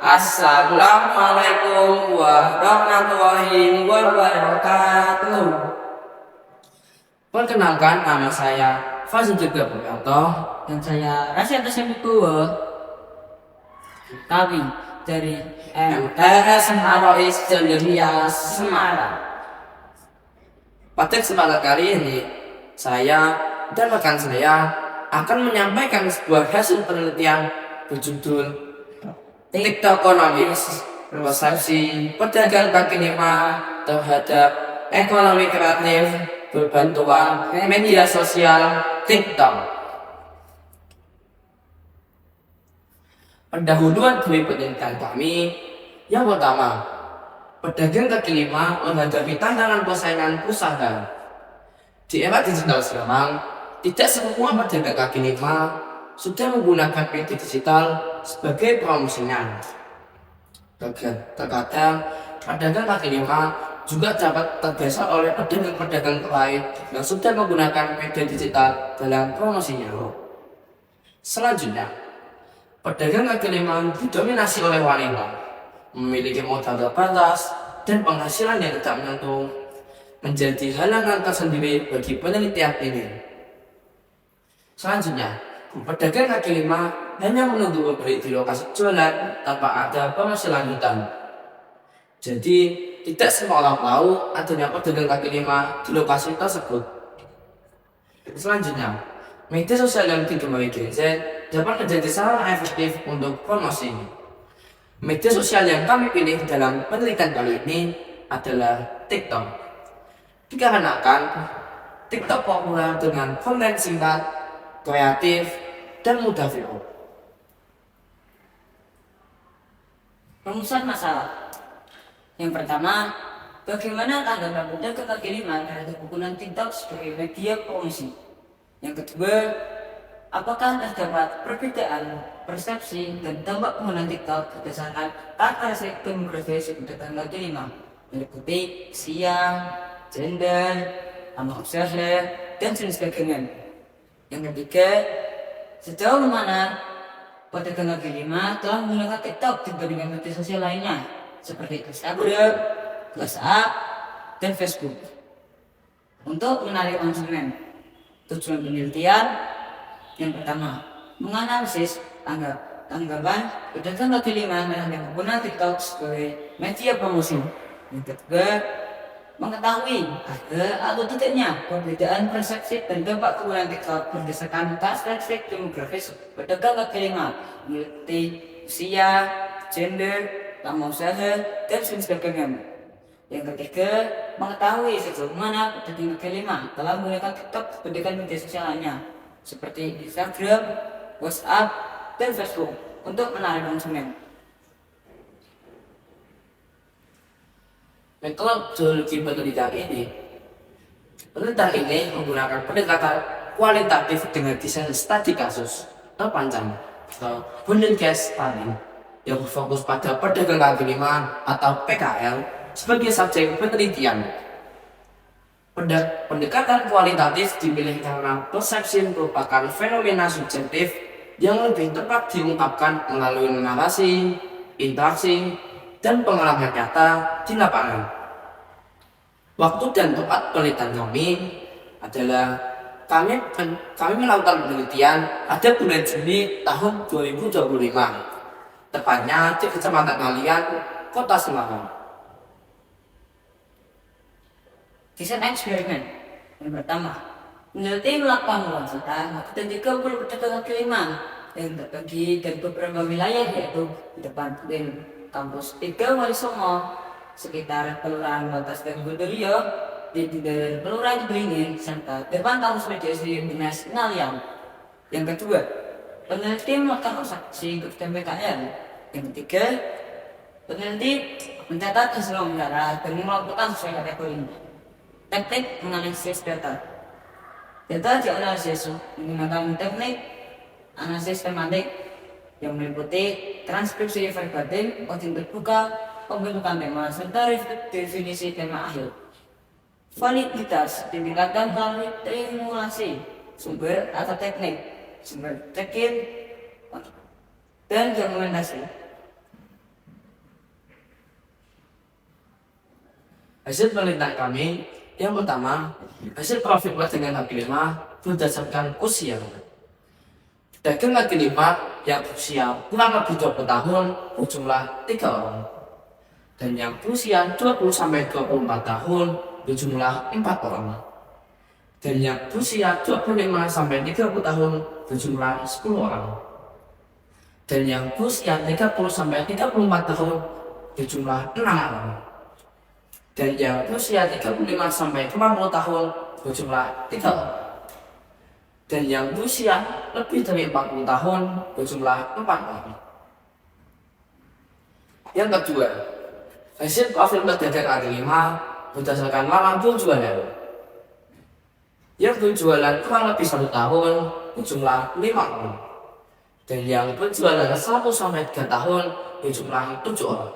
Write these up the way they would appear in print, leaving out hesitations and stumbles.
Assalamualaikum warahmatullahi wabarakatuh. Perkenalkan, nama saya Fazil Juga Prianto. Dan saya Rasya Tasemikuwa, kami dari MTS Marois Celia Semarang. Pada kesempatan kali ini, saya dan rekan saya akan menyampaikan sebuah hasil penelitian berjudul TikTokonomis, persepsi pedagang kaki lima terhadap ekonomi kreatif berbantuan media sosial TikTok. Pendahuluan dari penelitian kami, yang pertama, pedagang kaki lima menghadapi tantangan persaingan usaha. Di era digital sekarang, tidak semua pedagang kaki lima sudah menggunakan media digital sebagai promosinya. Terkadang, pedagang kaki lima juga dapat tergeser oleh pedagang-pedagang lain yang sudah menggunakan media digital dalam promosinya. Selanjutnya, pedagang kaki lima didominasi oleh wanita, memiliki modal terbatas dan penghasilan yang tidak menentu, menjadi halangan tersendiri bagi penelitian ini. Selanjutnya, pedagang kaki lima hanya menunggu pembeli di lokasi jualan tanpa ada promosi lanjutan. Jadi, tidak semua orang tahu adanya pedagang kaki lima di lokasi tersebut. Selanjutnya, media sosial yang digemari Gen Z dapat menjadi sarana efektif untuk promosi. Media sosial yang kami pilih dalam penelitian kali ini adalah TikTok. Dikarenakan TikTok populer dengan konten singkat, kreatif, dan mudah viral. rumusan masalah. Yang pertama, bagaimana tanggapan pedagang kaki lima terhadap penggunaan TikTok sebagai media promosi? Yang kedua, apakah terdapat perbedaan persepsi dan dampak penggunaan TikTok berdasarkan karakteristik demografis pedagang kaki lima, meliputi usia, gender, nama usaha, dan sebagainya. Yang ketiga, sejauh mana pedagang kaki lima telah menggunakan TikTok dibandingkan media sosial lainnya seperti Instagram, WhatsApp, dan Facebook untuk menarik konsumen. Tujuan penelitian yang pertama, menganalisis tanggapan pedagang kaki lima yang menggunakan TikTok sebagai media promosi. Yang kedua, mengetahui ada atau tidaknya perbedaan persepsi dan dampak penggunaan TikTok berdasarkan karakteristik demografis pedagang kaki lima, meliputi usia, gender, nama usaha, dan sebagainya. Yang ketiga, mengetahui sejauh mana pedagang kaki lima telah menggunakan TikTok dibandingkan media sosial lainnya seperti Instagram, WhatsApp, dan Facebook untuk menarik konsumen. Metodologi penelitian ini menggunakan pendekatan kualitatif dengan desain studi kasus terpanjang atau Bundle Case Study yang berfokus pada pedagang kaki lima atau PKL sebagai subjek penelitian. Pendekatan kualitatif dipilih karena persepsi merupakan fenomena subjektif yang lebih tepat diungkapkan melalui narasi, interaksi, dan pengalaman nyata di lapangan. Waktu dan tempat penelitian kami adalah kami melakukan penelitian pada bulan Juni tahun 2025, tepatnya di Kecamatan Ngalian, Kota Semarang. Desain eksperimen yang pertama, peneliti melakukan wawancara dan 30 pedagang kaki lima yang terbagi dari beberapa wilayah, yaitu di depan kampus 3 Wali Songo, sekitar Kelurahan Batas dan Gondorio, di daerah Kelurahan Beringin, serta depan kampus Mediasi Dinas Ngalian. Yang kedua, peneliti melakukan saksi kepada PKL. Yang ketiga, peneliti mencatat hasil wawancara dan melakukan sesuai kategori. Teknik menganalisis data. Data dianalisis menggunakan teknik analisis tematik yang meliputi transkripsi verbatim, coding terbuka, pembentukan tema, serta definisi tema akhir. Validitas ditingkatkan melalui triangulasi sumber atau teknik, sumber check-in, dan dokumentasi. Hasil penelitian kami, yang pertama, hasil profil pedagang kaki lima berdasarkan usia. Pedagang kaki lima yang berusia kurang lebih 20 tahun berjumlah 3 orang. Dan yang berusia 20-24 tahun berjumlah 4 orang. Dan yang berusia 25-30 tahun berjumlah 10 orang. Dan yang berusia 30-34 tahun berjumlah 6 orang. Dan yang berusia 35-40 tahun berjumlah 3 orang. Dan yang berusia lebih dari 40 tahun berjumlah 4 orang. Yang kedua, hasil profil pedagang kaki lima berdasarkan lama berjualan. Yang berjualan kurang lebih 1 tahun berjumlah 5 orang. Dan yang berjualan 1-3 tahun berjumlah 7 orang.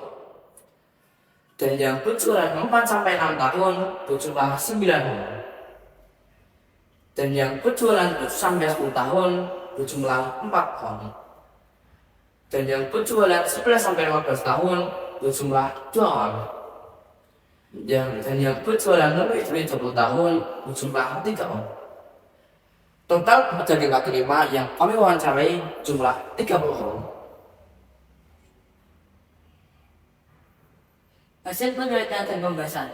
Dan yang berjualan 4-6 tahun berjumlah 9 orang. Dan yang berjualan 7-10 tahun berjumlah 4 orang. Dan yang berjualan 11-15 tahun berjumlah 2 orang. Dan yang berjualan lebih dari 20 tahun berjumlah 3 orang. Total pedagang kaki lima yang kami wawancarai jumlah 30 orang. Hasil penelitian dan pembahasan.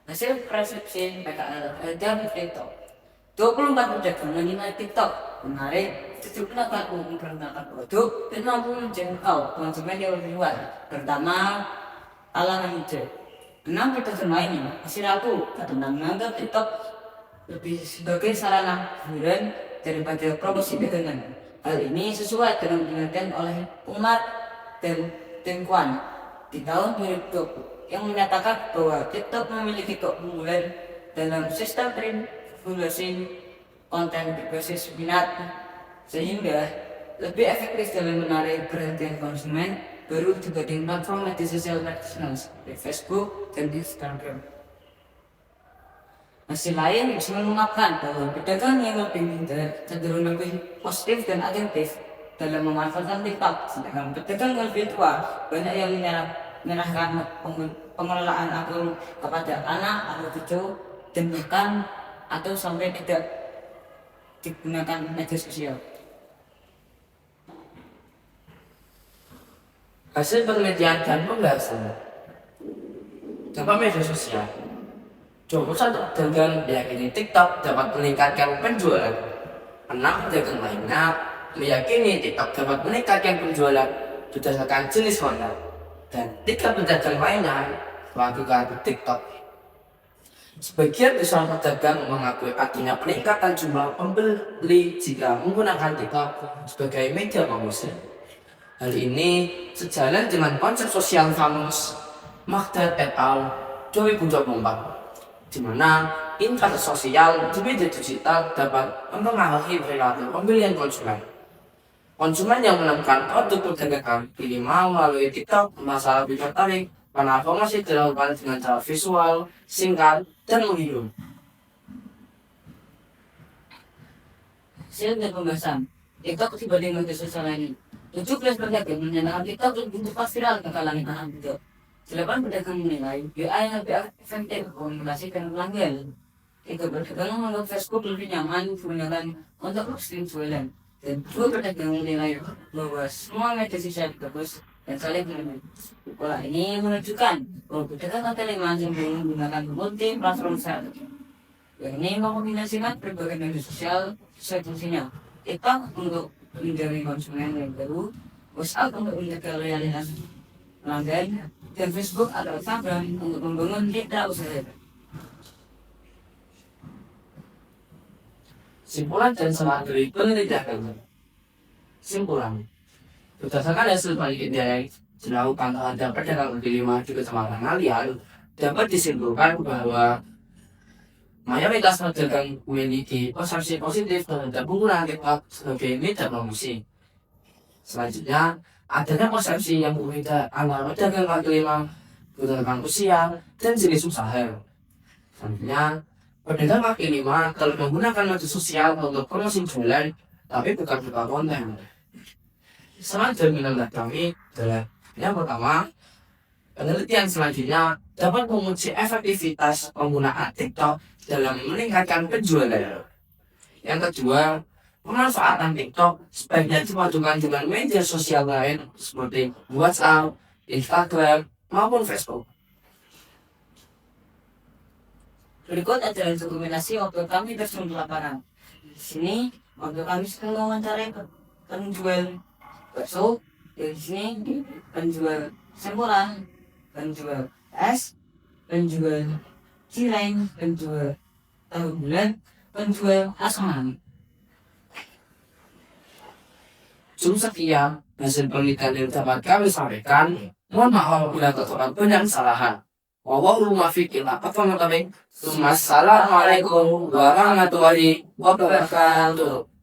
Hasil persepsi PKL dan TikTok. 24 pedagang mengenai TikTok menarik 78 memperkenalkan produk dan mampu menjangkau konsumen yang lebih luas. Pertama, kalangan muda. 6 pedagang lainnya masih ragu karena menganggap TikTok lebih sebagai sarana hiburan daripada promosi dagangan. Hal ini sesuai dengan penelitian oleh Umar dan Tengkuan di tahun 2020 yang menyatakan bahwa TikTok memiliki keunggulan dalam sistem triangulasi konten berbasis minat sehingga lebih efektif dalam menarik perhatian konsumen baru dibanding platform media sosial tradisional seperti Facebook dan Instagram. Hasil lain bisa mengungkapkan bahwa pedagang yang lebih muda cenderung lebih positif dan atentif dalam memanfaatkan TikTok, sedangkan pedagang yang lebih tua banyak yang menyerahkan pengelolaan akun kepada anak atau cucu dan bahkan atau sampai tidak digunakan media sosial. Hasil penelitian dan pembahasan dampak media sosial. 21 pedagang meyakini TikTok dapat meningkatkan penjualan. 6 pedagang lainnya meyakini TikTok dapat meningkatkan penjualan berdasarkan jenis konten. Dan 3 pedagang lainnya melakukan TikTok. Sebagian besar pedagang mengakui adanya peningkatan jumlah pembeli jika menggunakan TikTok sebagai media promosi. Hal ini sejalan dengan konsep sosial famus Magdad et al. 2024, di mana interaksi sosial di media digital dapat mempengaruhi perilaku pembelian konsumen. Konsumen yang menemukan produk perdagangan kaki lima melalui TikTok merasa lebih tertarik karena promosi dilakukan dengan cara visual, singkat, dan menghibur. Hasil dan pembahasan TikTok dibanding media sosial lain. 17 pedagang menyatakan TikTok lebih cepat viral ke kalangan anak muda. 8 pedagang menilai AI lebih efektif komunikasi dengan pelanggan. 3 pedagang menganggap Facebook lebih nyaman digunakan untuk posting jualan. Dan 2 pedagang menilai bahwa semua media sosial bagus dan saling melindungi. Pola ini menunjukkan bahwa pedagang kaki lima cenderung menggunakan multi platform strategi. Yang ini mengkombinasikan berbagai media sosial sesuai fungsinya. TikTok untuk menjadi konsumen yang baru, WhatsApp untuk menjaga loyalitas pelanggan, dan Facebook atau Instagram untuk membangun mitra usaha. Simpulan dan saran dari penelitian. Simpulan. Berdasarkan hasil penelitian yang dilakukan terhadap pedagang kaki lima di Kecamatan Ngalian, dapat disimpulkan bahwa mayoritas pedagang memiliki persepsi positif terhadap penggunaan TikTok sebagai media promosi. Selanjutnya, adanya persepsi yang berbeda antara pedagang kaki lima berdasarkan usia dan jenis usaha. Selanjutnya, pedagang kaki lima telah menggunakan media sosial untuk promosi jualan, tapi bukan berupa konten. Saran dan minat kami adalah yang pertama, Penelitian selanjutnya dapat menguji efektivitas penggunaan TikTok dalam meningkatkan penjualan. Yang kedua, pemanfaatan TikTok sebaiknya dipadukan dengan media sosial lain seperti WhatsApp, Instagram, maupun Facebook. Berikut adalah dokumentasi waktu kami terjun ke lapangan. Di sini, waktu kami sedang mewawancarai penjual bakso, dan di sini penjual sempolan, penjual es, penjual cireng, penjual tahu bulat, penjual asam manis. Cukup sekian hasil penelitian yang dapat kami sampaikan. Mohon maaf apabila terdapat banyak kesalahan. Wallahul muwaffiq ila aqwamit thoriq. Wassalamualaikum warahmatullahi wabarakatuh.